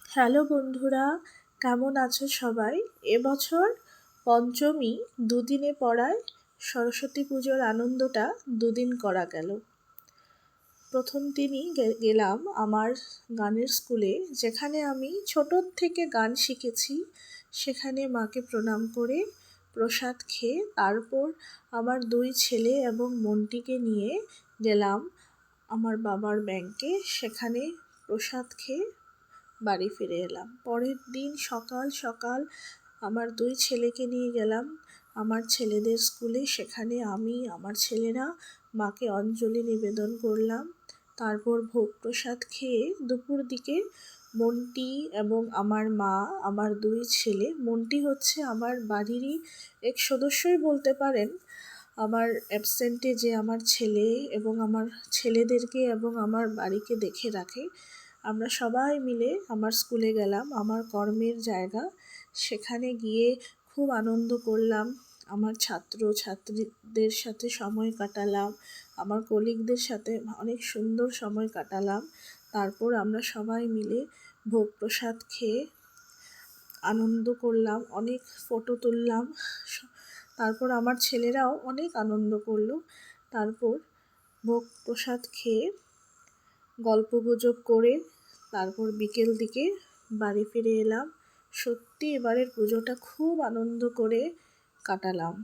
Hello বন্ধুরা, কেমন আছো সবাই? এবছর পঞ্চমী দুদিনে পড়ায় সরস্বতী পুজোর আনন্দটা দুদিন করা গেল। প্রথম দিনই গেলাম আমার গানের স্কুলে, যেখানে আমি ছোটোর থেকে গান শিখেছি। সেখানে মাকে প্রণাম করে প্রসাদ খেয়ে তারপর আমার দুই ছেলে এবং মন্টিকে নিয়ে গেলাম আমার বাবার ব্যাংকে। সেখানে প্রসাদ খেয়ে বাড়ি ফিরে এলাম। পরের দিন সকাল সকাল আমার দুই ছেলেকে নিয়ে গেলাম আমার ছেলেদের স্কুলে। সেখানে আমি আমার ছেলেরা মাকে অঞ্জলি নিবেদন করলাম। তারপর ভোগ প্রসাদ খেয়ে দুপুর দিকে মন্টি এবং আমার মা, আমার দুই ছেলে, মন্টি হচ্ছে আমার বাড়িরই এক সদস্যই বলতে পারেন, আমার অ্যাবসেন্টে যে আমার ছেলে এবং আমার ছেলেদেরকে এবং আমার বাড়িকে দেখে রাখে, আমরা সবাই মিলে আমার স্কুলে গেলাম, আমার কর্মের জায়গা। সেখানে গিয়ে খুব আনন্দ করলাম, আমার ছাত্র ছাত্রীদের সাথে সময় কাটালাম, আমার কলিগদের সাথে অনেক সুন্দর সময় কাটালাম। তারপর আমরা সবাই মিলে ভোগ প্রসাদ খেয়ে আনন্দ করলাম, অনেক ফটো তুললাম। তারপর আমার ছেলেরাও অনেক আনন্দ করলো। তারপর ভোগ প্রসাদ খেয়ে গল্পগুজব করে তারপর বিকেল দিকে বাড়ি ফিরে এলাম। সত্যি এবারের পুজোটা খুব আনন্দ করে কাটালাম।